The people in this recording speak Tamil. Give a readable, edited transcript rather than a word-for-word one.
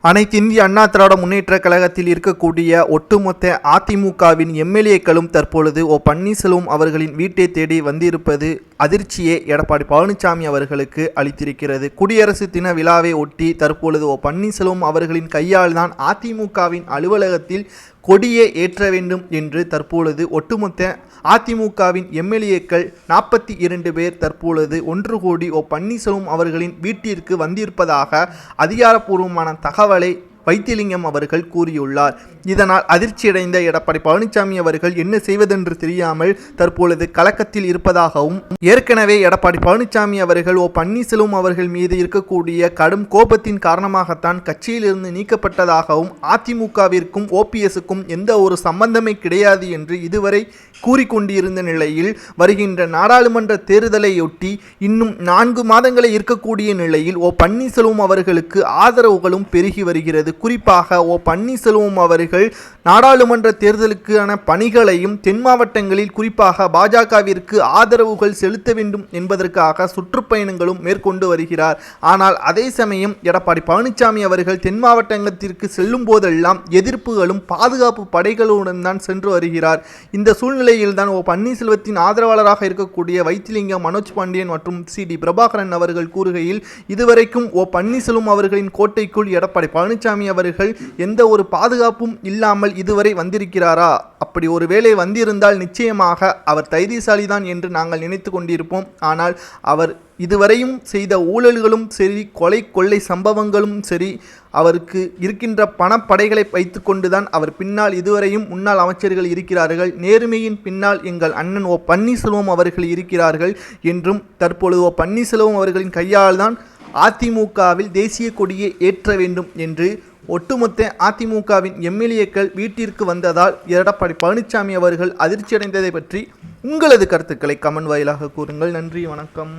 அனைத்திந்திய அண்ணா திராவிட முன்னேற்றக் கழகத்தில் இருக்கக்கூடிய ஒட்டுமொத்த அதிமுகவின் எம்எல்ஏக்களும் தற்பொழுது பன்னீர்செல்வம் அவர்களின் வீட்டை தேடி வந்திருப்பது அதிர்ச்சியை எடப்பாடி பழனிசாமி அவர்களுக்கு அளித்திருக்கிறது. குடியரசு தின விழாவை ஒட்டி தற்பொழுது பன்னீர்செல்வம் அவர்களின் கையால் தான் அதிமுகவின் அலுவலகத்தில் கொடியே ஏற்ற வேண்டும் என்று தற்பொழுது ஒட்டுமொத்த அதிமுகவின் எம்எல்ஏக்கள் 42 பேர் தற்பொழுது 1 கோடி பன்னீர்செல்வம் அவர்களின் வீட்டிற்கு வந்திருப்பதாக அதிகாரப்பூர்வமான தகவலை வைத்திலிங்கம் அவர்கள் கூறியுள்ளார். இதனால் அதிர்ச்சியடைந்த எடப்பாடி பழனிசாமி அவர்கள் என்ன செய்வதென்று தெரியாமல் தற்பொழுது கலக்கத்தில் இருப்பதாகவும், ஏற்கனவே எடப்பாடி பழனிசாமி அவர்கள் பன்னீர்செல்வம் அவர்கள் மீது இருக்கக்கூடிய கடும் கோபத்தின் காரணமாகத்தான் கட்சியிலிருந்து நீக்கப்பட்டதாகவும், அதிமுகவிற்கும் ஓபிஎஸ்க்கும் எந்த ஒரு சம்பந்தமே கிடையாது என்று இதுவரை கூறிக்கொண்டிருந்த நிலையில் வருகின்ற நாடாளுமன்ற தேர்தலையொட்டி இன்னும் 4 மாதங்களே இருக்கக்கூடிய நிலையில் பன்னீர்செல்வம் அவர்களுக்கு ஆதரவுகளும் பெருகி வருகிறது. குறிப்பாக பன்னீர்செல்வம் அவர்கள் நாடாளுமன்ற தேர்தலுக்கான பணிகளையும் தென் மாவட்டங்களில் குறிப்பாக பாஜகவிற்கு ஆதரவுகள் செலுத்த வேண்டும் என்பதற்காக சுற்றுப்பயணங்களும் மேற்கொண்டு வருகிறார். ஆனால் அதே சமயம் எடப்பாடி பழனிசாமி அவர்கள் தென் மாவட்டத்திற்கு செல்லும் போதெல்லாம் எதிர்ப்புகளும் பாதுகாப்பு படைகளுடன் தான் சென்று வருகிறார். இந்த சூழ்நிலையில் தான் பன்னீர்செல்வத்தின் ஆதரவாளராக இருக்கக்கூடிய வைத்திலிங்கம், மனோஜ் பாண்டியன் மற்றும் சி.டி. பிரபாகரன் அவர்கள் கூறுகையில், இதுவரைக்கும் பன்னீர்செல்வம் அவர்களின் கோட்டைக்குள் எடப்பாடி பழனிசாமி அவர்கள் எந்த ஒரு பாதுகாப்பும் இல்லாமல் இதுவரை வந்திருக்கிறாரா? அப்படி ஒரு வேளை வந்திருந்தால் நிச்சயமாக அவர் தைரியசாலிதான் என்று நாங்கள் நினைத்து கொண்டிருப்போம். ஆனால் அவர் இதுவரையும் செய்த ஊழல்களும் சரி, கொலை கொள்ளை சம்பவங்களும் சரி, அவருக்கு இருக்கின்ற பணப்படைகளை வைத்து கொண்டுதான் அவர் பின்னால் இதுவரையும் முன்னாள் அமைச்சர்கள் இருக்கிறார்கள். நேர்மையின் பின்னால் எங்கள் அண்ணன் பன்னீர்செல்வம் அவர்கள் இருக்கிறார்கள் என்றும் தற்பொழுது பன்னீர்செல்வம் அவர்களின் கையால் தான் அதிமுகவில் தேசிய கொடியை ஏற்ற வேண்டும் என்று ஒட்டுமொத்த அதிமுகவின் எம்எல்ஏக்கள் வீட்டிற்கு வந்ததால் எடப்பாடி பழனிசாமி அவர்கள் அதிர்ச்சியடைந்ததை பற்றி உங்களது கருத்துக்களை கமெண்ட் வாயிலாக கூறுங்கள். நன்றி, வணக்கம்.